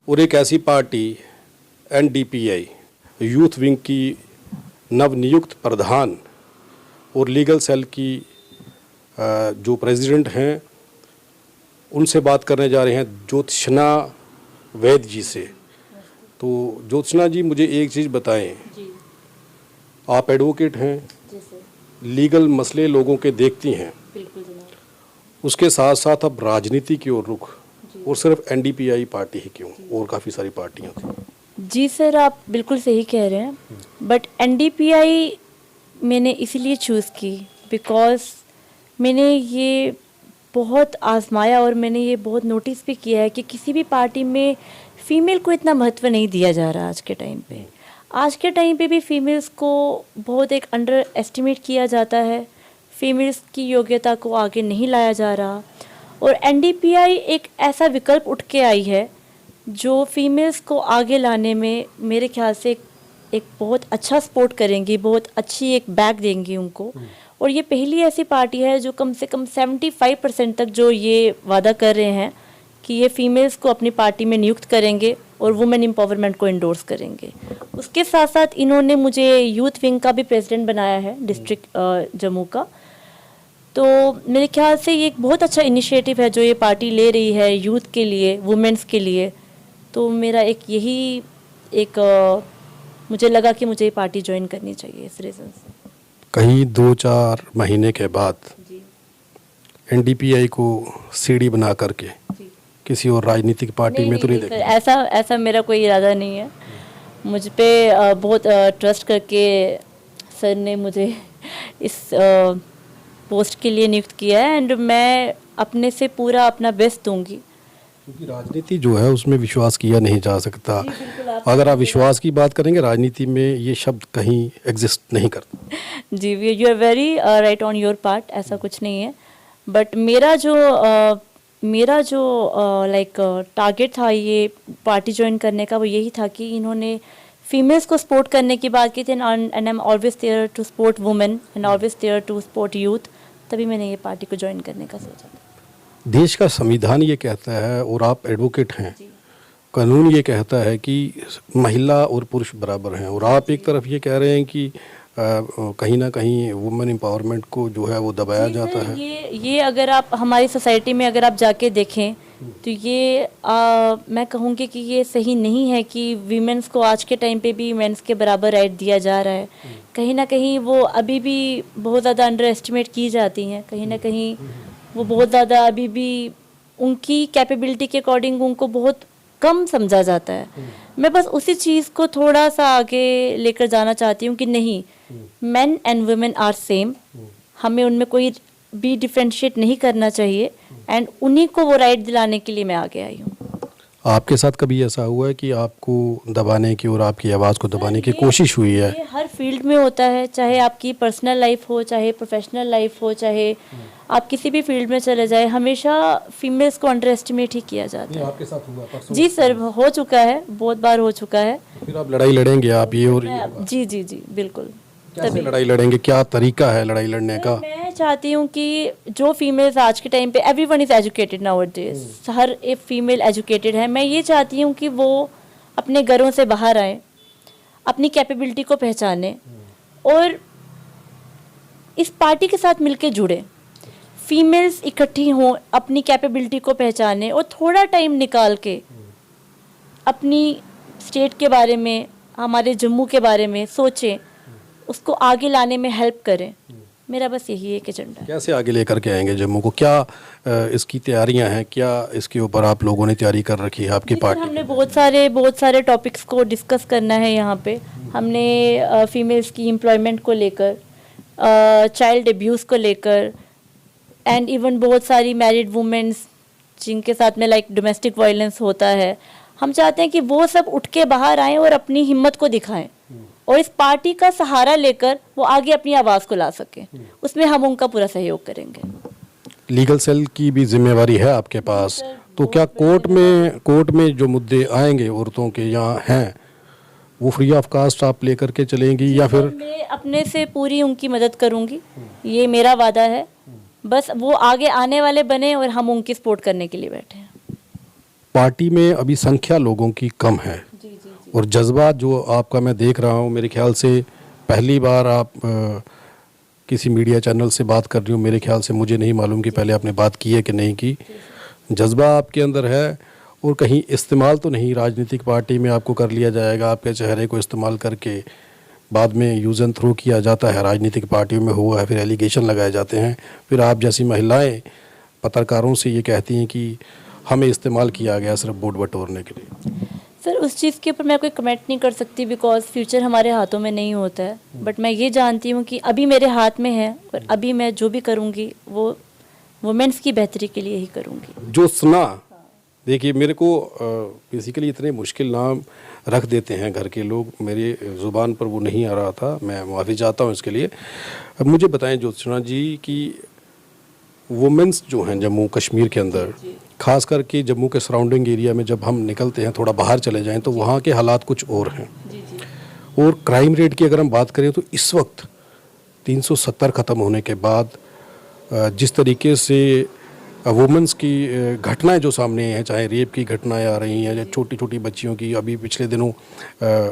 और एक ऐसी पार्टी एनडीपीआई यूथ विंग की नवनियुक्त प्रधान और लीगल सेल की जो प्रेसिडेंट हैं, उनसे बात करने जा रहे हैं ज्योत्सना वैद जी से। तो ज्योत्सना जी, मुझे एक चीज़ बताएं जी। आप एडवोकेट हैं, लीगल मसले लोगों के देखती हैं, बिल्कुल जनाब। उसके साथ साथ अब राजनीति की ओर रुख, और सिर्फ एनडीपीआई पार्टी ही क्यों, और काफ़ी सारी पार्टियां थी। जी सर, आप बिल्कुल सही कह रहे हैं, बट एनडीपीआई मैंने इसीलिए चूज़ की बिकॉज़ मैंने ये बहुत आजमाया और मैंने ये बहुत नोटिस भी किया है कि किसी भी पार्टी में फ़ीमेल को इतना महत्व नहीं दिया जा रहा आज के टाइम पे। आज के टाइम पे भी फीमेल्स को बहुत एक अंडर एस्टिमेट किया जाता है, फीमेल्स की योग्यता को आगे नहीं लाया जा रहा, और एनडीपीआई एक ऐसा विकल्प उठ के आई है जो फीमेल्स को आगे लाने में मेरे ख्याल से एक बहुत अच्छा सपोर्ट करेंगी, बहुत अच्छी एक बैक देंगी उनको। और ये पहली ऐसी पार्टी है जो कम से कम 75% तक जो ये वादा कर रहे हैं कि ये फीमेल्स को अपनी पार्टी में नियुक्त करेंगे और वुमेन एम्पावरमेंट को इंडोर्स करेंगे। उसके साथ साथ इन्होंने मुझे यूथ विंग का भी प्रेसिडेंट बनाया है डिस्ट्रिक्ट जम्मू का। तो मेरे ख्याल से ये एक बहुत अच्छा इनिशिएटिव है जो ये पार्टी ले रही है यूथ के लिए, वुमेन्स के लिए। तो मेरा एक यही एक मुझे लगा कि मुझे ये पार्टी ज्वाइन करनी चाहिए इस रीज़न से। कहीं 2-4 महीने के बाद एनडीपीआई को सीढ़ी बना करके किसी और राजनीतिक पार्टी में तो नहीं देखा? ऐसा मेरा कोई इरादा नहीं है। मुझ पे बहुत ट्रस्ट करके सर ने मुझे इस पोस्ट के लिए नियुक्त किया है एंड मैं अपने से पूरा अपना बेस्ट दूंगी, क्योंकि राजनीति जो है उसमें विश्वास किया नहीं जा सकता। अगर आप विश्वास की बात करेंगे, राजनीति में ये शब्द कहीं एग्जिस्ट नहीं करता। जी, you are very right on your part, ऐसा कुछ नहीं है। बट मेरा जो लाइक टारगेट था ये पार्टी ज्वाइन करने का, वो यही था कि इन्होंने फीमेल्स को सपोर्ट करने की बात की थी, and I am always there to support women and always there to support youth. तभी मैंने ये पार्टी को ज्वाइन करने का सोचा था। देश का संविधान ये कहता है, और आप एडवोकेट हैं, कानून ये कहता है कि महिला और पुरुष बराबर हैं, और आप एक तरफ ये कह रहे हैं कि कहीं ना कहीं वुमेन एम्पावरमेंट को जो है वो दबाया जाता है। ये अगर आप हमारी सोसाइटी में अगर आप जाके देखें तो ये मैं कहूँगी कि ये सही नहीं है कि वीमेंस को आज के टाइम पे भी मेंस के बराबर राइट दिया जा रहा है। कहीं ना कहीं वो अभी भी बहुत ज़्यादा अंडर एस्टिमेट की जाती हैं, कहीं ना कहीं वो बहुत ज़्यादा अभी भी उनकी कैपेबिलिटी के अकॉर्डिंग उनको बहुत कम समझा जाता है। मैं बस उसी चीज़ को थोड़ा सा आगे लेकर जाना चाहती हूँ कि नहीं, men and women are same, हमें उनमें कोई भी डिफ्रेंशिएट नहीं करना चाहिए, एंड उन्हीं को वो राइट दिलाने के लिए मैं आगे आई हूँ। आपके साथ कभी ऐसा हुआ है कि आपको दबाने की और आपकी आवाज़ को दबाने की कोशिश हुई है? ये हर फील्ड में होता है, चाहे आपकी पर्सनल लाइफ हो, चाहे प्रोफेशनल लाइफ हो, चाहे आप किसी भी फील्ड में चले जाए, हमेशा फीमेल्स को अंडर एस्टिमेट ही किया जाता है। आपके साथ हुआ परसों? जी सर, हो चुका है, बहुत बार हो चुका है। फिर आप लड़ाई लड़ेंगे आप ये और जी जी जी बिल्कुल। कैसे लड़ाई लड़ेंगे, क्या तरीका है लड़ाई लड़ने का? मैं चाहती हूँ कि जो फीमेल्स आज के टाइम पे एवरीवन इज़ एजुकेटेड नाउअडेज, हर एक फीमेल एजुकेटेड है। मैं ये चाहती हूँ कि वो अपने घरों से बाहर आए, अपनी कैपेबिलिटी को पहचाने और इस पार्टी के साथ मिलके जुड़े। फीमेल्स इकट्ठी हों, अपनी कैपेबिलिटी को पहचाने और थोड़ा टाइम निकाल के अपनी स्टेट के बारे में, हमारे जम्मू के बारे में सोचें, उसको आगे लाने में हेल्प करें। मेरा बस यही एक एजेंडा है। कैसे आगे लेकर के आएंगे जम्मू को? क्या इसकी तैयारियां हैं? क्या इसके ऊपर आप लोगों ने तैयारी कर रखी है आपकी पार्टी? हमने बहुत सारे टॉपिक्स को डिस्कस करना है यहाँ पे। हमने फीमेल्स की एम्प्लॉयमेंट को लेकर, चाइल्ड अब्यूज़ को लेकर, एंड इवन बहुत सारी मैरिड वुमेन्स जिनके साथ में लाइक डोमेस्टिक वायलेंस होता है, हम चाहते हैं कि वो सब उठ के बाहर आएँ और अपनी हिम्मत को दिखाएं और इस पार्टी का सहारा लेकर वो आगे अपनी आवाज़ को ला सकें। उसमें हम उनका पूरा सहयोग करेंगे। लीगल सेल की भी जिम्मेवारी है आपके पास, तो क्या कोर्ट में जो मुद्दे आएंगे औरतों के यहाँ हैं वो फ्री ऑफ कास्ट आप लेकर के चलेंगी, या फिर? मैं अपने से पूरी उनकी मदद करूंगी, ये मेरा वादा है। बस वो आगे आने वाले बने और हम उनकी सपोर्ट करने के लिए बैठे हैं। पार्टी में अभी संख्या लोगों की कम है और जज्बा जो आपका मैं देख रहा हूँ, मेरे ख्याल से पहली बार आप किसी मीडिया चैनल से बात कर रही हूँ। मेरे ख्याल से मुझे नहीं मालूम कि पहले आपने बात की है कि नहीं की। जज्बा आपके अंदर है और कहीं इस्तेमाल तो नहीं राजनीतिक पार्टी में आपको कर लिया जाएगा, आपके चेहरे को इस्तेमाल करके बाद में यूज़ एंड थ्रो किया जाता है, राजनीतिक पार्टियों में हुआ है, फिर एलिगेशन लगाए जाते हैं, फिर आप जैसी महिलाएं पत्रकारों से ये कहती हैं कि हमें इस्तेमाल किया गया सिर्फ वोट बटोरने के लिए। सर उस चीज़ के ऊपर मैं कोई कमेंट नहीं कर सकती बिकॉज फ्यूचर हमारे हाथों में नहीं होता है, बट मैं ये जानती हूँ कि अभी मेरे हाथ में है और अभी मैं जो भी करूँगी वो वुमेन्स की बेहतरी के लिए ही करूँगी। ज्योत्सना, देखिए मेरे को बेसिकली इतने मुश्किल नाम रख देते हैं घर के लोग, मेरी ज़ुबान पर वो नहीं आ रहा था, मैं माफ़ी चाहता हूँ इसके लिए। अब मुझे बताएं ज्योत्सना जी कि वुमेन्स जो हैं जम्मू कश्मीर के अंदर, ख़ास करके जम्मू के सराउंडिंग एरिया में जब हम निकलते हैं, थोड़ा बाहर चले जाएं तो वहाँ के हालात कुछ और हैं। और क्राइम रेट की अगर हम बात करें तो इस वक्त 370 ख़त्म होने के बाद जिस तरीके से वुमेंस की घटनाएं जो सामने हैं, चाहे रेप की घटनाएं आ रही हैं या छोटी छोटी बच्चियों की, अभी पिछले दिनों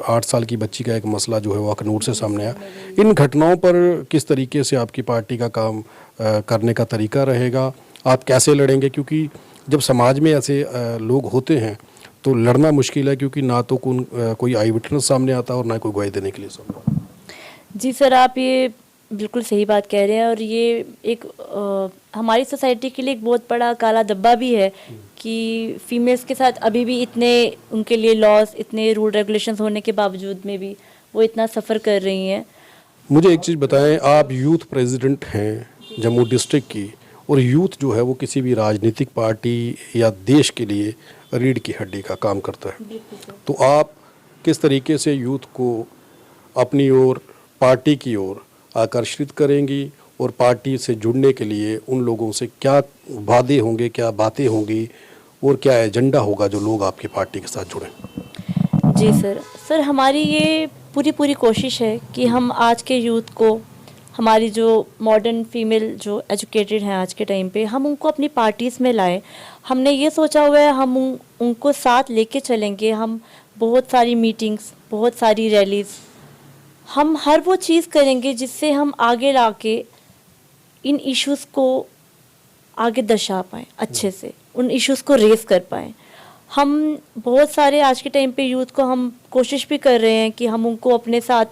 8 साल की बच्ची का एक मसला जो है वो अखनूर से सामने आया। इन घटनाओं पर किस तरीके से आपकी पार्टी का काम करने का तरीका रहेगा, आप कैसे लड़ेंगे? क्योंकि जब समाज में ऐसे लोग होते हैं तो लड़ना मुश्किल है, क्योंकि ना तो कोई आई विटनेस सामने आता और ना कोई गवाही देने के लिए सामने। जी सर, आप ये बिल्कुल सही बात कह रहे हैं और ये एक हमारी सोसाइटी के लिए एक बहुत बड़ा काला धब्बा भी है कि फीमेल्स के साथ अभी भी इतने उनके लिए लॉस, इतने रूल रेगुलेशंस होने के बावजूद में भी वो इतना सफ़र कर रही हैं। मुझे एक चीज़ बताएं, आप यूथ प्रेसिडेंट हैं जम्मू डिस्ट्रिक्ट की, और यूथ जो है वो किसी भी राजनीतिक पार्टी या देश के लिए रीढ़ की हड्डी का काम करता है, तो आप किस तरीके से यूथ को अपनी ओर, पार्टी की ओर आकर्षित करेंगी और पार्टी से जुड़ने के लिए उन लोगों से क्या वादे होंगे, क्या बातें होंगी और क्या एजेंडा होगा जो लोग आपकी पार्टी के साथ जुड़ें? जी सर हमारी ये पूरी कोशिश है कि हम आज के यूथ को, हमारी जो मॉडर्न फीमेल जो एजुकेटेड हैं आज के टाइम पे, हम उनको अपनी पार्टीज़ में लाएं। हमने ये सोचा हुआ है हम उनको साथ लेके चलेंगे। हम बहुत सारी मीटिंग्स, बहुत सारी रैलीज़, हम हर वो चीज़ करेंगे जिससे हम आगे लाके इन इश्यूज़ को आगे दर्शा पाएँ, अच्छे से उन इश्यूज़ को रेस कर पाएँ। हम बहुत सारे आज के टाइम पे यूथ को हम कोशिश भी कर रहे हैं कि हम उनको अपने साथ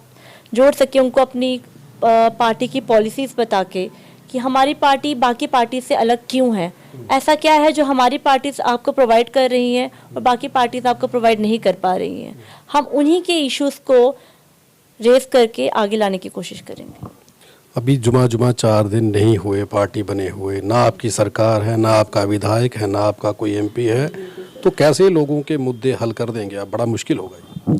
जोड़ सकें, उनको अपनी पार्टी की पॉलिसीज़ बता के कि हमारी पार्टी बाकी पार्टी से अलग क्यों है, ऐसा क्या है जो हमारी पार्टीज आपको प्रोवाइड कर रही हैं और बाकी पार्टीज आपको प्रोवाइड नहीं कर पा रही हैं। हम उन्हीं के इश्यूज़ को रेस करके आगे लाने की कोशिश करेंगे। अभी जुमा 4 दिन नहीं हुए पार्टी बने हुए, ना आपकी सरकार है, ना आपका विधायक है, ना आपका कोई एमपी है, तो कैसे लोगों के मुद्दे हल कर देंगे आप? बड़ा मुश्किल होगा।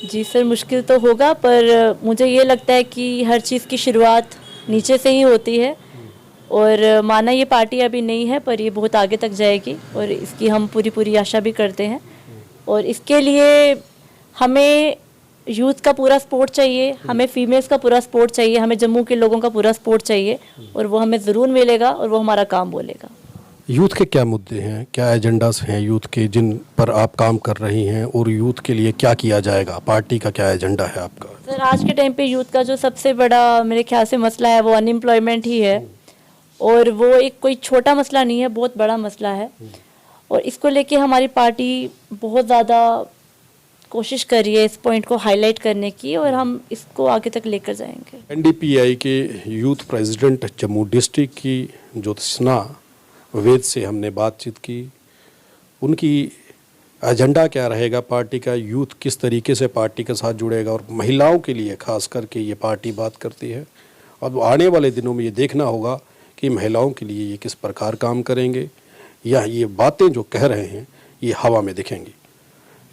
जी सर, मुश्किल तो होगा, पर मुझे ये लगता है कि हर चीज़ की शुरुआत नीचे से ही होती है और माना ये पार्टी अभी नहीं है पर ये बहुत आगे तक जाएगी और इसकी हम पूरी आशा भी करते हैं। और इसके लिए हमें यूथ का पूरा सपोर्ट चाहिए, हमें फीमेल्स का पूरा सपोर्ट चाहिए, हमें जम्मू के लोगों का पूरा सपोर्ट चाहिए और वो हमें ज़रूर मिलेगा और वो हमारा काम बोलेगा। यूथ के क्या मुद्दे हैं, क्या एजेंडास हैं यूथ के जिन पर आप काम कर रही हैं, और यूथ के लिए क्या किया जाएगा? पार्टी का क्या एजेंडा है आपका? सर, आज के टाइम पे यूथ का जो सबसे बड़ा मेरे ख्याल से मसला है वो अनएम्प्लॉयमेंट ही है और वो एक कोई छोटा मसला नहीं है, बहुत बड़ा मसला है और इसको लेके हमारी पार्टी बहुत ज़्यादा कोशिश कर रही है इस पॉइंट को हाईलाइट करने की और हम इसको आगे तक लेकर जाएंगे। एनडीपीआई के यूथ प्रेसिडेंट जम्मू डिस्ट्रिक्ट की ज्योत्सना वेद से हमने बातचीत की। उनकी एजेंडा क्या रहेगा पार्टी का, यूथ किस तरीके से पार्टी के साथ जुड़ेगा और महिलाओं के लिए खास करके ये पार्टी बात करती है। और आने वाले दिनों में ये देखना होगा कि महिलाओं के लिए ये किस प्रकार काम करेंगे या ये बातें जो कह रहे हैं ये हवा में दिखेंगी।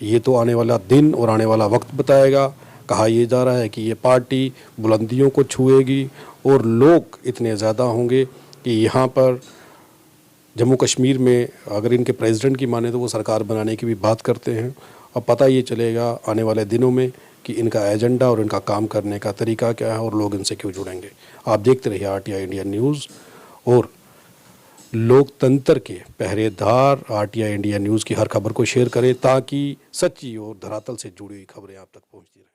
ये तो आने वाला दिन और आने वाला वक्त बताएगा। कहा यह जा रहा है कि ये पार्टी बुलंदियों को छुएगी और लोग इतने ज़्यादा होंगे कि यहाँ पर जम्मू कश्मीर में अगर इनके प्रेसिडेंट की माने तो वो सरकार बनाने की भी बात करते हैं। और पता ये चलेगा आने वाले दिनों में कि इनका एजेंडा और इनका काम करने का तरीका क्या है और लोग इनसे क्यों जुड़ेंगे। आप देखते रहिए RTI इंडिया न्यूज़ और लोकतंत्र के पहरेदार आरटीआई इंडिया न्यूज़ की हर खबर को शेयर करें ताकि सच्ची और धरातल से जुड़ी हुई खबरें आप तक पहुंचती रहें।